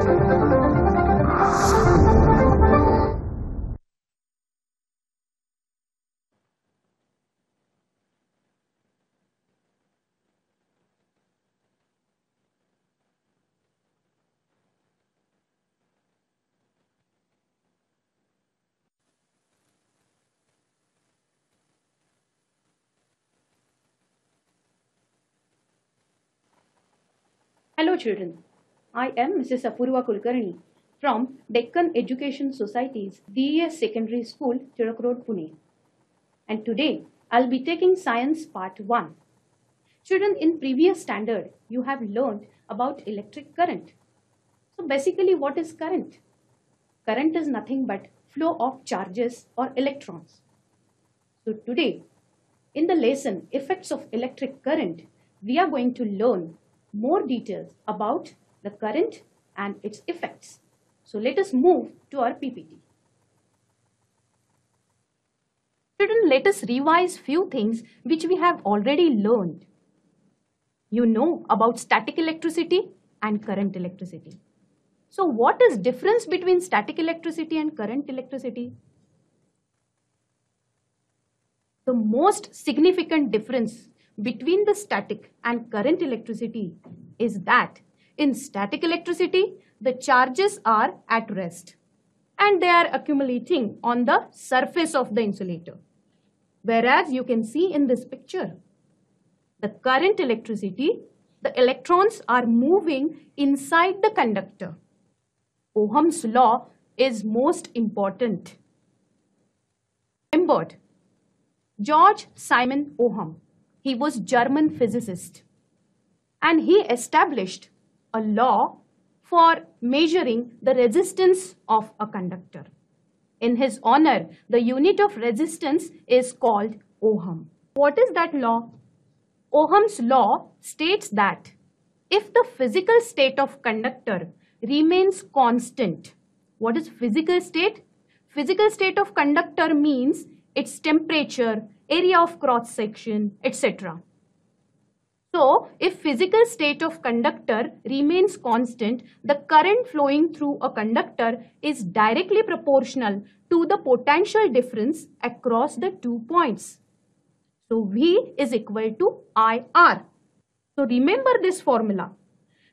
Hello children, I am Mrs. Apurva Kulkarni from Deccan Education Society's DES Secondary School, Tirak Road, Pune. And today I'll be taking Science Part 1. Children, in previous standard you have learned about electric current. So basically what is current? Current is nothing but flow of charges or electrons. So today in the lesson Effects of Electric Current, we are going to learn more details about the current and its effects. So let us move to our PPT. Children, let us revise few things which we have already learned. You know about static electricity and current electricity. So what is difference between static electricity and current electricity? The most significant difference between the static and current electricity is that in static electricity, the charges are at rest and they are accumulating on the surface of the insulator. Whereas you can see in this picture, the current electricity, the electrons are moving inside the conductor. Ohm's law is most important. Remembered, George Simon Ohm. He was German physicist and he established a law for measuring the resistance of a conductor. In his honor, the unit of resistance is called Ohm. What is that law? Ohm's law states that if the physical state of conductor remains constant, what is physical state? Physical state of conductor means its temperature, area of cross section, etc. So, if physical state of conductor remains constant, the current flowing through a conductor is directly proportional to the potential difference across the 2 points. So, V is equal to IR. So, remember this formula.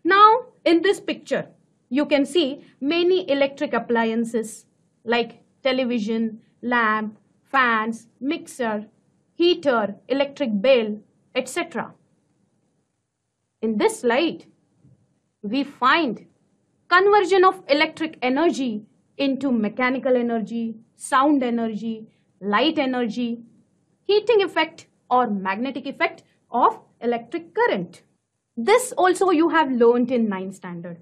Now, in this picture, you can see many electric appliances like television, lamp, fans, mixer, heater, electric bell, etc. In this slide, we find conversion of electric energy into mechanical energy, sound energy, light energy, heating effect or magnetic effect of electric current. This also you have learnt in 9th standard.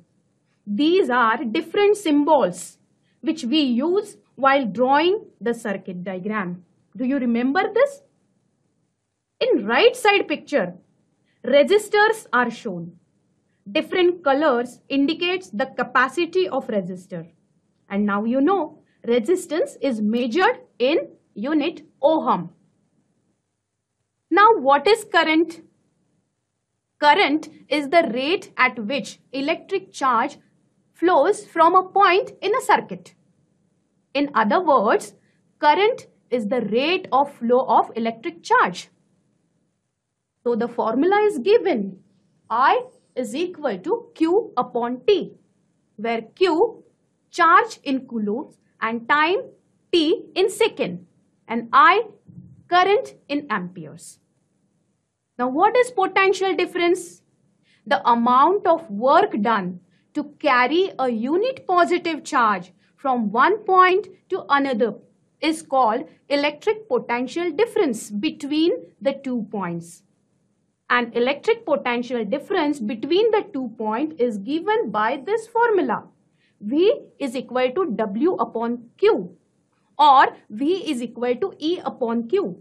These are different symbols which we use while drawing the circuit diagram. Do you remember this? In right side picture, resistors are shown. Different colors indicates the capacity of resistor. And now you know resistance is measured in unit ohm. Now what is current? Current is the rate at which electric charge flows from a point in a circuit. In other words, current is the rate of flow of electric charge. So the formula is given. I is equal to Q upon T, where Q charge in coulombs and time T in second and I current in amperes. Now what is potential difference? The amount of work done to carry a unit positive charge from one point to another is called electric potential difference between the 2 points. And electric potential difference between the 2 points is given by this formula. V is equal to W upon Q or V is equal to E upon Q,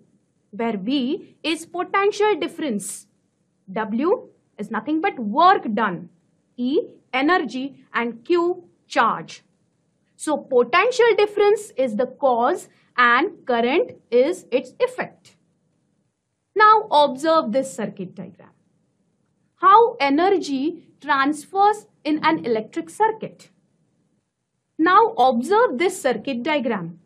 where V is potential difference. W is nothing but work done. E energy and Q charge. So potential difference is the cause and current is its effect. Now observe this circuit diagram. How energy transfers in an electric circuit. Now observe this circuit diagram.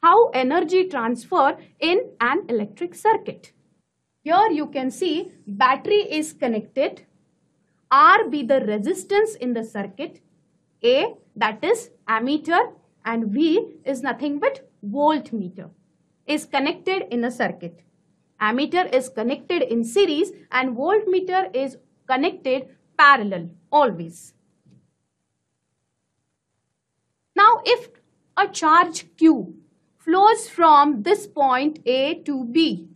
How energy transfer in an electric circuit. Here you can see battery is connected. R be the resistance in the circuit. A, that is ammeter, and V is nothing but voltmeter, is connected in a circuit. Ammeter is connected in series and voltmeter is connected parallel always. Now if a charge Q flows from this point A to B,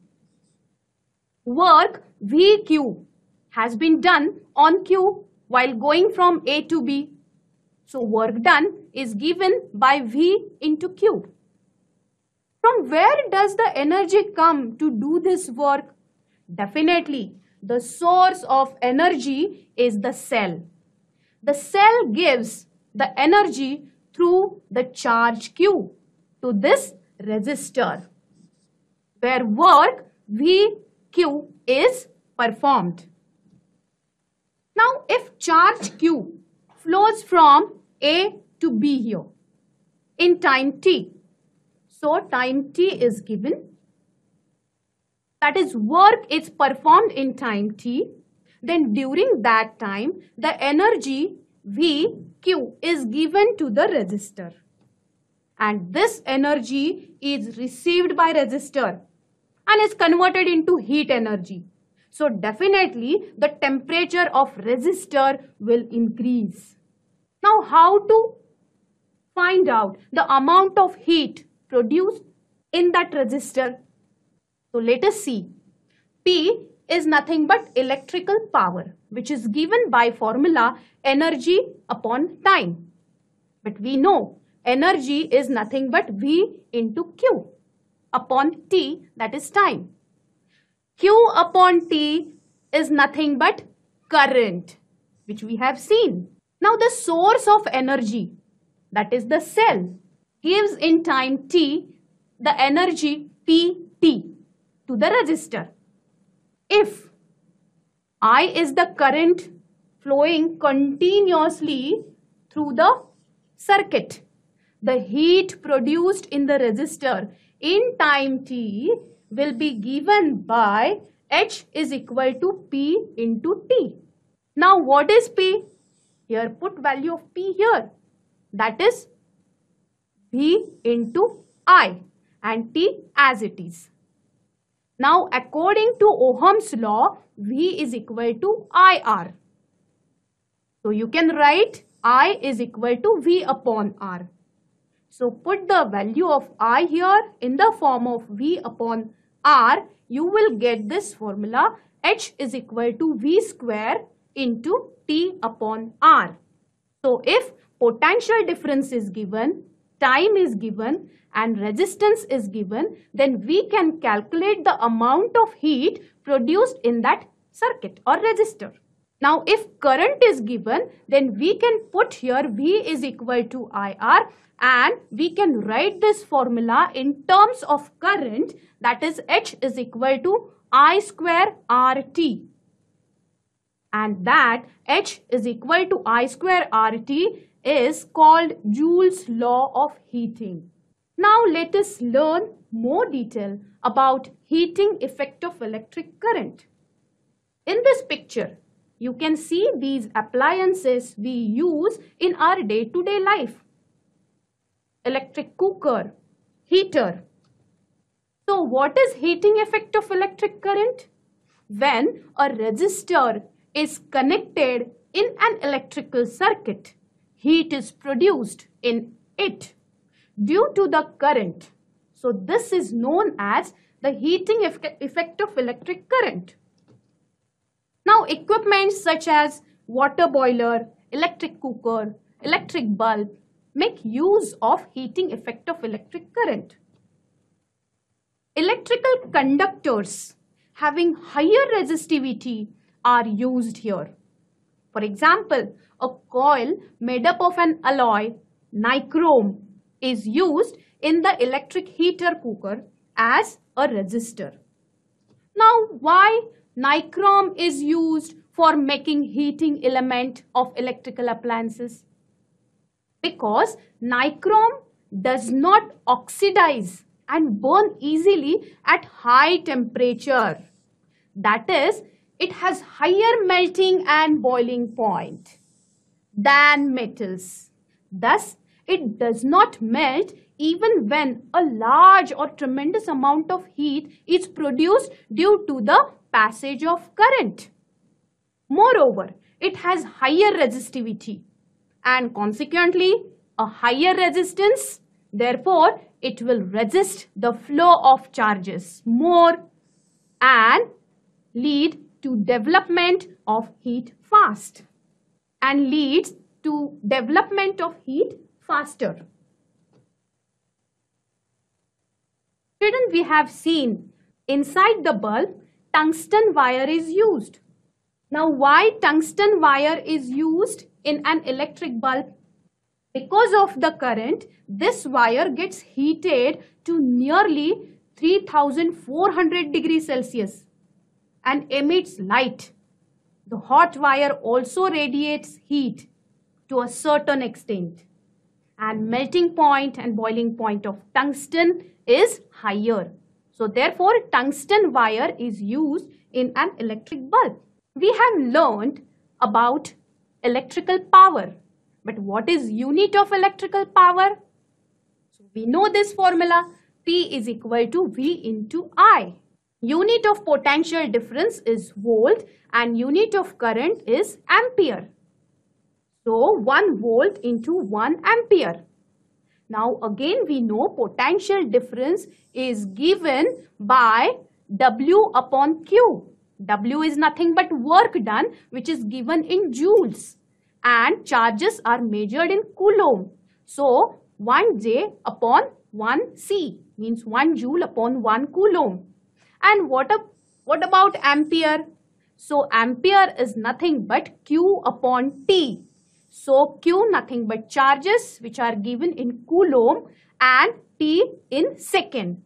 work VQ has been done on Q while going from A to B. So work done is given by V into Q. From where does the energy come to do this work? Definitely, the source of energy is the cell. The cell gives the energy through the charge Q to this resistor, where work VQ is performed. Now, if charge Q flows from A to B here in time t, so time t is given, that is work is performed in time t, then during that time the energy VQ is given to the resistor, and this energy is received by resistor and is converted into heat energy. So definitely the temperature of resistor will increase. Now how to find out the amount of heat produced in that resistor? So let us see. P is nothing but electrical power, which is given by formula energy upon time. But we know energy is nothing but V into Q upon T, that is time. Q upon T is nothing but current, which we have seen. Now the source of energy, that is the cell, gives in time t the energy PT to the resistor. If I is the current flowing continuously through the circuit, the heat produced in the resistor in time t will be given by H is equal to P into T. Now what is P? Here put value of P here. That is V into I and T as it is. Now according to Ohm's law, V is equal to IR. So you can write I is equal to V upon R. So put the value of I here in the form of V upon R. You will get this formula H is equal to V square into T upon R. So if potential difference is given, time is given and resistance is given, then we can calculate the amount of heat produced in that circuit or resistor. Now if current is given, then we can put here V is equal to IR and we can write this formula in terms of current, that is H is equal to I square RT. And that H is equal to I square RT is called Joule's law of heating. Now let us learn more detail about heating effect of electric current. In this picture, you can see these appliances we use in our day-to-day life. Electric cooker, heater. So what is heating effect of electric current? When a resistor is connected in an electrical circuit, heat is produced in it due to the current. So this is known as the heating effect of electric current. Now equipment such as water boiler, electric cooker, electric bulb make use of heating effect of electric current. Electrical conductors having higher resistivity are used here. For example, a coil made up of an alloy, nichrome, is used in the electric heater cooker as a resistor. Now, why nichrome is used for making heating element of electrical appliances? Because nichrome does not oxidize and burn easily at high temperature. That is, it has higher melting and boiling point than metals. Thus, it does not melt even when a large or tremendous amount of heat is produced due to the passage of current. Moreover, it has higher resistivity and consequently a higher resistance. Therefore, it will resist the flow of charges more and lead to development of heat fast and leads to development of heat faster. Students, we have seen inside the bulb tungsten wire is used. Now, why tungsten wire is used in an electric bulb? Because of the current, this wire gets heated to nearly 3400 degrees Celsius and emits light. The hot wire also radiates heat to a certain extent, and melting point and boiling point of tungsten is higher. So therefore, tungsten wire is used in an electric bulb. We have learned about electrical power. But what is unit of electrical power? So we know this formula, P is equal to V into I. Unit of potential difference is volt and unit of current is ampere. So 1 volt into 1 ampere. Now again we know potential difference is given by W upon Q. W is nothing but work done, which is given in joules, and charges are measured in coulomb. So 1J upon 1C means 1 joule upon 1 coulomb. And what about ampere? So ampere is nothing but Q upon T. So Q nothing but charges which are given in coulomb and T in second.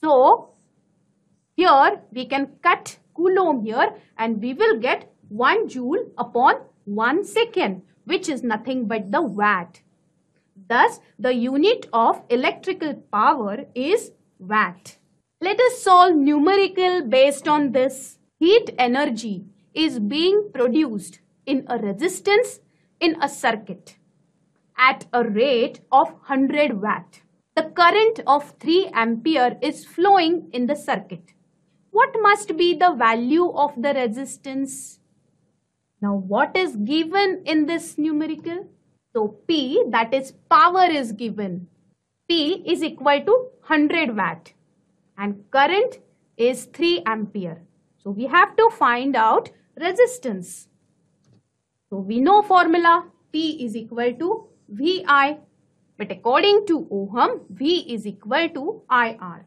So here we can cut coulomb here and we will get 1 joule upon 1 second, which is nothing but the watt. Thus, the unit of electrical power is watt. Let us solve numerical based on this. Heat energy is being produced in a resistance in a circuit at a rate of 100 watt. The current of 3 ampere is flowing in the circuit. What must be the value of the resistance? Now, what is given in this numerical? So, P, that is power, is given. P is equal to 100 watt and current is 3 ampere. So, we have to find out resistance. So, we know formula P is equal to VI, but according to Ohm, V is equal to IR.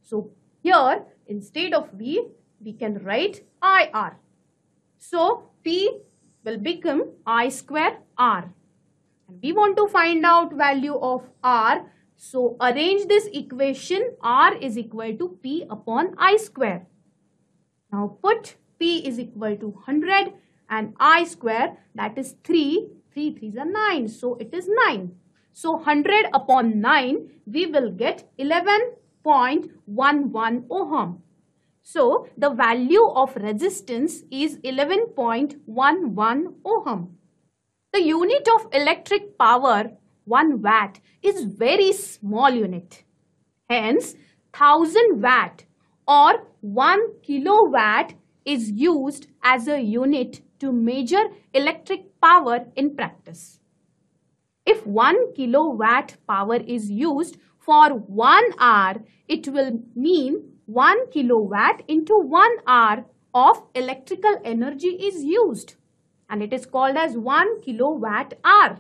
So, here instead of V, we can write IR. So, P will become I square R. And we want to find out value of R. So, arrange this equation. R is equal to P upon I square. Now, put P is equal to 100 and I square, that is 3. 3 3s are 9. So, it is 9. So, 100 upon 9, we will get 11.11 ohm. So, the value of resistance is 11.11 ohm. The unit of electric power, 1 watt, is very small unit. Hence, 1000 watt or 1 kilowatt is used as a unit to measure electric power in practice. If 1 kilowatt power is used for 1 hour, it will mean 1 kilowatt into 1 hour of electrical energy is used, and it is called as 1 kilowatt hour.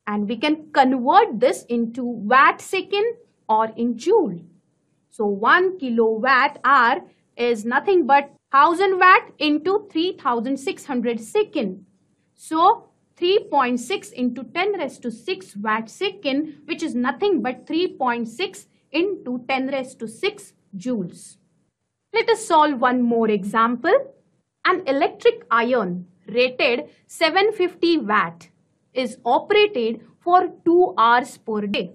And we can convert this into watt second or in joule. So 1 kilowatt hour is nothing but 1000 watt into 3600 second. So 3.6 into 10 raised to 6 watt second, which is nothing but 3.6 into 10 raised to 6 joules. Let us solve one more example. An electric iron rated 750 watt is operated for 2 hours per day.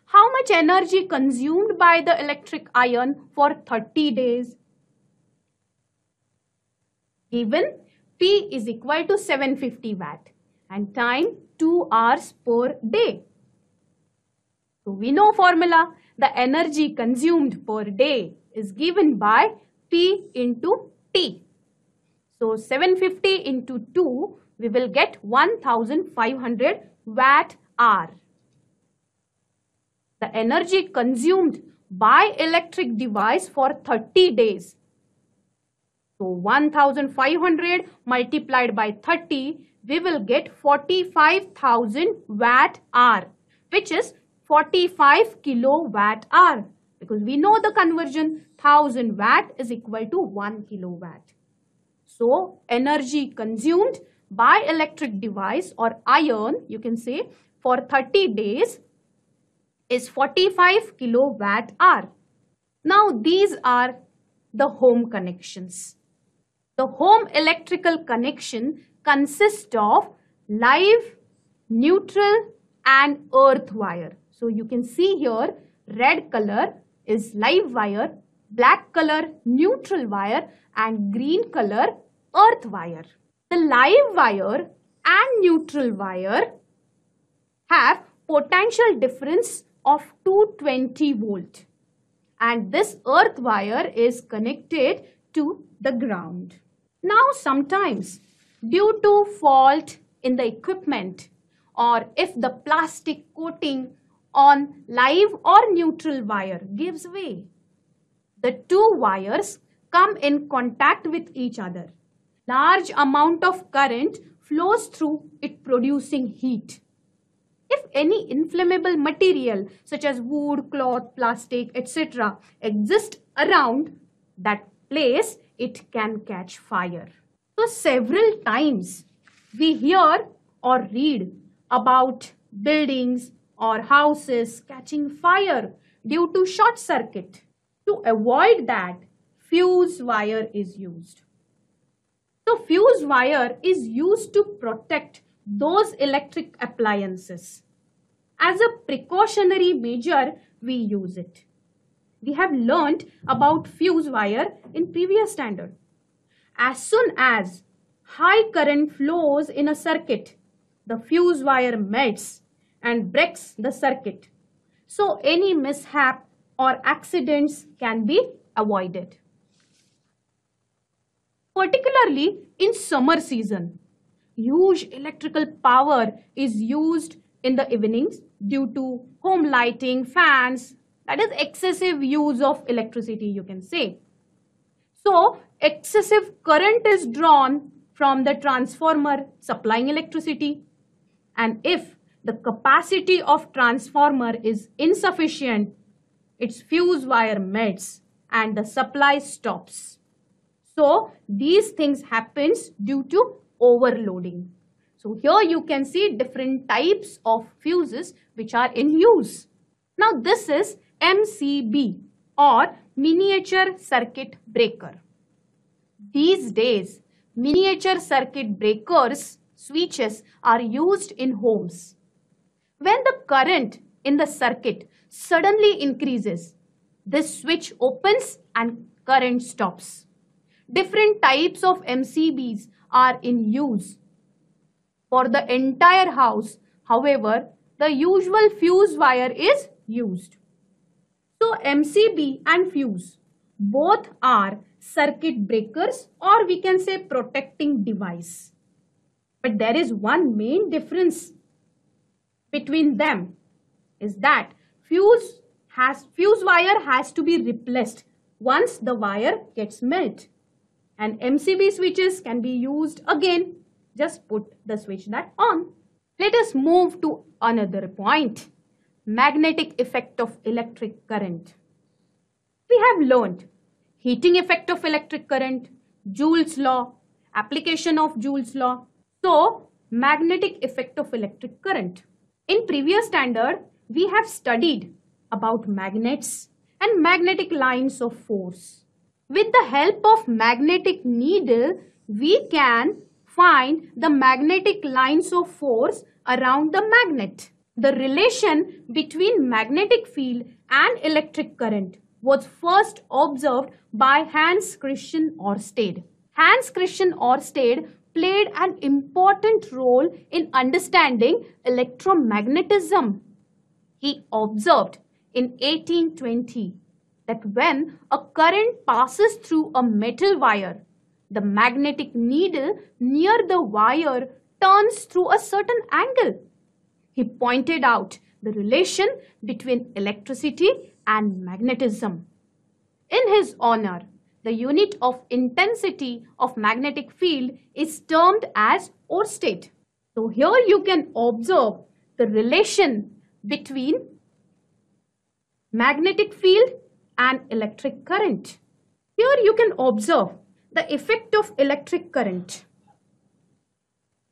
How much energy consumed by the electric iron for 30 days? Given P is equal to 750 watt and time 2 hours per day. So we know formula, the energy consumed per day is given by P into T. So 750 into 2, we will get 1500 watt hour. The energy consumed by electric device for 30 days. So 1500 multiplied by 30, we will get 45,000 watt hour, which is 45 kilowatt hour, because we know the conversion 1000 watt is equal to 1 kilowatt. So energy consumed by electric device or iron, you can say, for 30 days is 45 kilowatt hour. Now these are the home connections. The home electrical connection consists of live, neutral and earth wire. So you can see here, red color is live wire, black color neutral wire and green color earth wire. The live wire and neutral wire have potential difference of 220 volt and this earth wire is connected to the ground. Now sometimes due to fault in the equipment or if the plastic coating on live or neutral wire gives way, the two wires come in contact with each other. Large amount of current flows through it, producing heat. If any inflammable material such as wood, cloth, plastic, etc. exists around that place, it can catch fire. So several times we hear or read about buildings or houses catching fire due to short circuit. To avoid that, fuse wire is used. So fuse wire is used to protect those electric appliances. As a precautionary measure, we use it. We have learnt about fuse wire in previous standard. As soon as high current flows in a circuit, the fuse wire melts and breaks the circuit. So any mishap or accidents can be avoided. Particularly in summer season, huge electrical power is used in the evenings due to home lighting, fans, that is excessive use of electricity, you can say. So excessive current is drawn from the transformer supplying electricity, and if the capacity of transformer is insufficient, its fuse wire melts and the supply stops. So these things happens due to overloading. So here you can see different types of fuses which are in use. Now this is MCB or miniature circuit breaker. These days, miniature circuit breakers, switches are used in homes. When the current in the circuit suddenly increases, this switch opens and current stops. Different types of MCBs are in use. For the entire house, however, the usual fuse wire is used. So MCB and fuse both are circuit breakers, or we can say protecting device. But there is one main difference between them, is that fuse wire has to be replaced once the wire gets melt, and MCB switches can be used again. Just put the switch that on. Let us move to another point, magnetic effect of electric current. We have learned heating effect of electric current, Joule's law, application of Joule's law. So magnetic effect of electric current. In previous standard, we have studied about magnets and magnetic lines of force. With the help of magnetic needle, we can find the magnetic lines of force around the magnet. The relation between magnetic field and electric current was first observed by Hans Christian Ørsted. Hans Christian Ørsted played an important role in understanding electromagnetism. He observed in 1820 that when a current passes through a metal wire, the magnetic needle near the wire turns through a certain angle. He pointed out the relation between electricity and magnetism. In his honor, the unit of intensity of magnetic field is termed as Ørsted. So here you can observe the relation between magnetic field and electric current. Here you can observe the effect of electric current.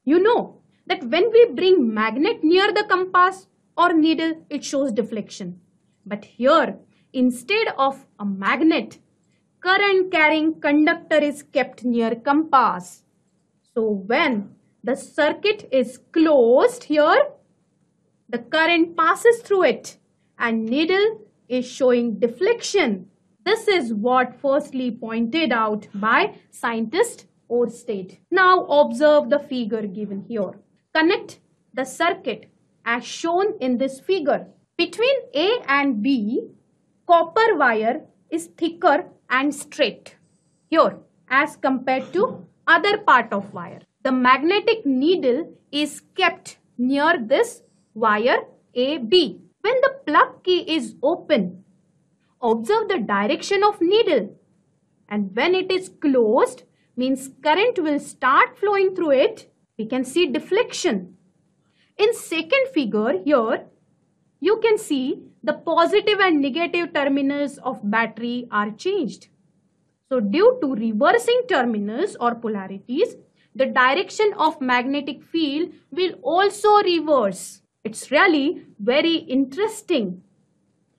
You know that when we bring magnet near the compass or needle, it shows deflection. But here, instead of a magnet, current carrying conductor is kept near compass. So when the circuit is closed here, the current passes through it and needle is showing deflection. This is what firstly pointed out by scientist Ørsted. Now observe the figure given here. Connect the circuit as shown in this figure. Between A and B, copper wire is thicker and straight here as compared to other part of wire. The magnetic needle is kept near this wire AB. When the plug key is open, observe the direction of needle, and when it is closed, means current will start flowing through it. We can see deflection. In second figure here, you can see the positive and negative terminals of battery are changed. So due to reversing terminals or polarities, the direction of magnetic field will also reverse. It's really very interesting.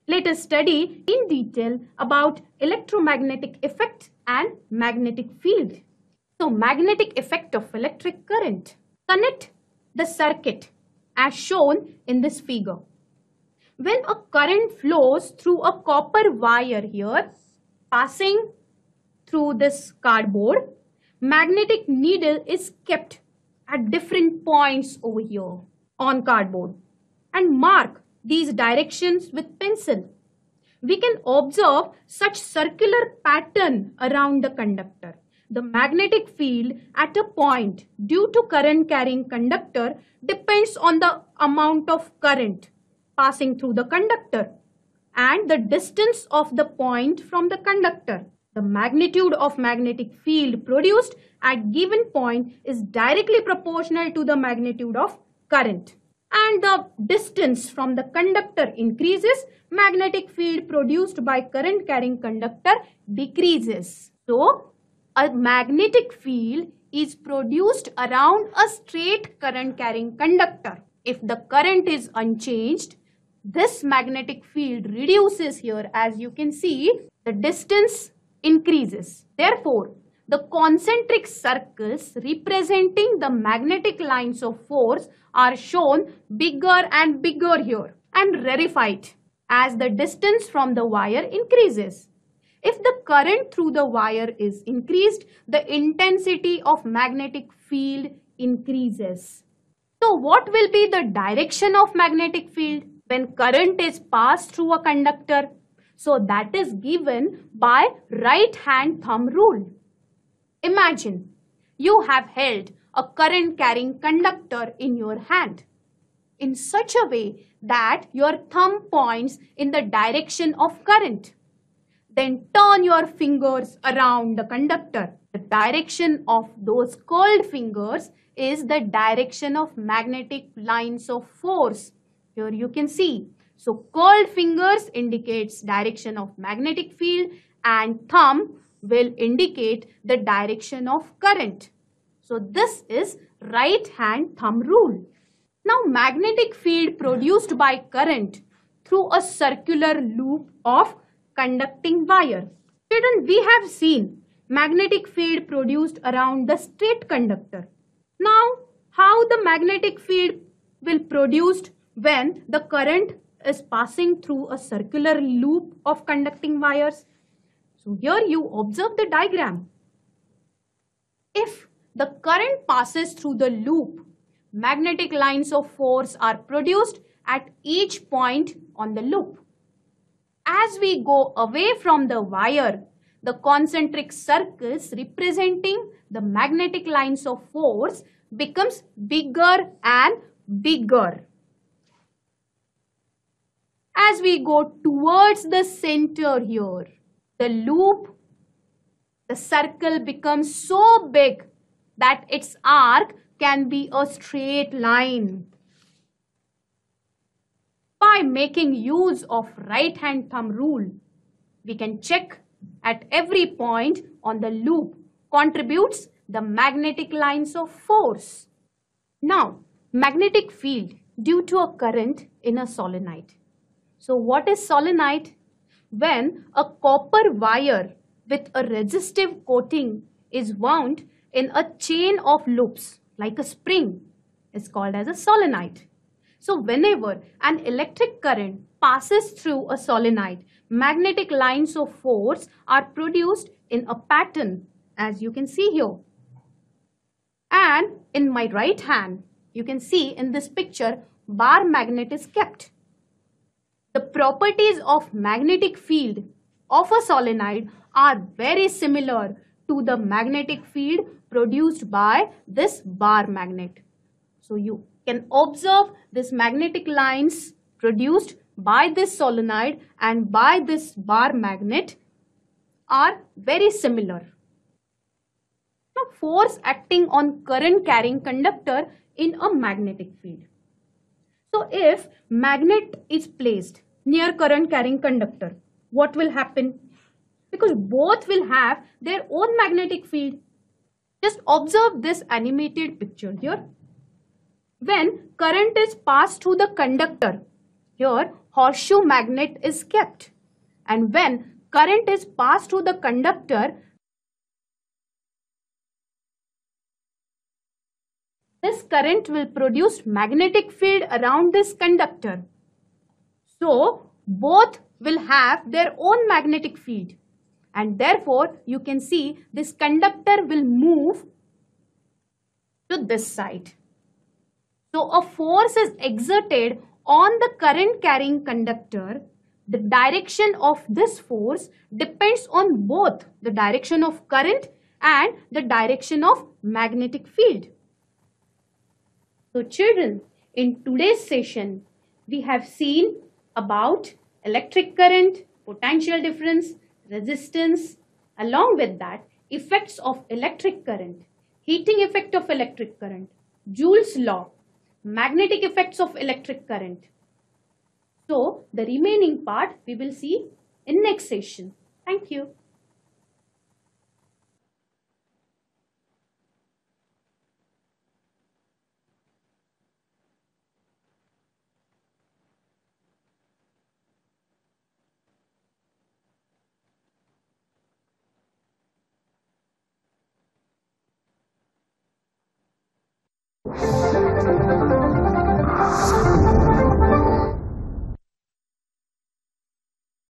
Let us study in detail about electromagnetic effect and magnetic field. So magnetic effect of electric current. Connect the circuit as shown in this figure. When a current flows through a copper wire here, passing through this cardboard, magnetic needle is kept at different points over here on cardboard and mark these directions with pencil. We can observe such circular pattern around the conductor. The magnetic field at a point due to current carrying conductor depends on the amount of current passing through the conductor and the distance of the point from the conductor. The magnitude of magnetic field produced at given point is directly proportional to the magnitude of current. And the distance from the conductor increases, magnetic field produced by current carrying conductor decreases. So, a magnetic field is produced around a straight current carrying conductor. If the current is unchanged, this magnetic field reduces here. As you can see, the distance increases. Therefore, the concentric circles representing the magnetic lines of force are shown bigger and bigger here and rarefied as the distance from the wire increases. If the current through the wire is increased, the intensity of magnetic field increases. So what will be the direction of magnetic field when current is passed through a conductor? So that is given by right hand thumb rule. Imagine you have held a current carrying conductor in your hand in such a way that your thumb points in the direction of current. Then turn your fingers around the conductor. The direction of those curled fingers is the direction of magnetic lines of force. Here you can see. So curled fingers indicates direction of magnetic field and thumb will indicate the direction of current. So this is right hand thumb rule. Now magnetic field produced by current through a circular loop of conducting wire. Children, we have seen magnetic field produced around the straight conductor. Now, how the magnetic field will produced when the current is passing through a circular loop of conducting wires? So here you observe the diagram. If the current passes through the loop, magnetic lines of force are produced at each point on the loop. As we go away from the wire, the concentric circles representing the magnetic lines of force becomes bigger and bigger. As we go towards the center here, the loop, the circle becomes so big that its arc can be a straight line. By making use of right-hand thumb rule, we can check at every point on the loop contributes the magnetic lines of force. Now, magnetic field due to a current in a solenoid. So what is solenoid? When a copper wire with a resistive coating is wound in a chain of loops like a spring is called as a solenoid. So whenever an electric current passes through a solenoid, magnetic lines of force are produced in a pattern as you can see here. And in my right hand, you can see in this picture, bar magnet is kept. The properties of magnetic field of a solenoid are very similar to the magnetic field produced by this bar magnet. So you can observe this magnetic lines produced by this solenoid and by this bar magnet are very similar. Now, force acting on current carrying conductor in a magnetic field. So if magnet is placed near current carrying conductor, what will happen? Because both will have their own magnetic field. Just observe this animated picture here. When current is passed through the conductor, here horseshoe magnet is kept. And when current is passed through the conductor, this current will produce magnetic field around this conductor. So both will have their own magnetic field, and therefore you can see this conductor will move to this side. So a force is exerted on the current carrying conductor. The direction of this force depends on both the direction of current and the direction of magnetic field. So children, in today's session, we have seen about electric current, potential difference, resistance, along with that, effects of electric current, heating effect of electric current, Joule's law, magnetic effects of electric current. So the remaining part we will see in next session. Thank you.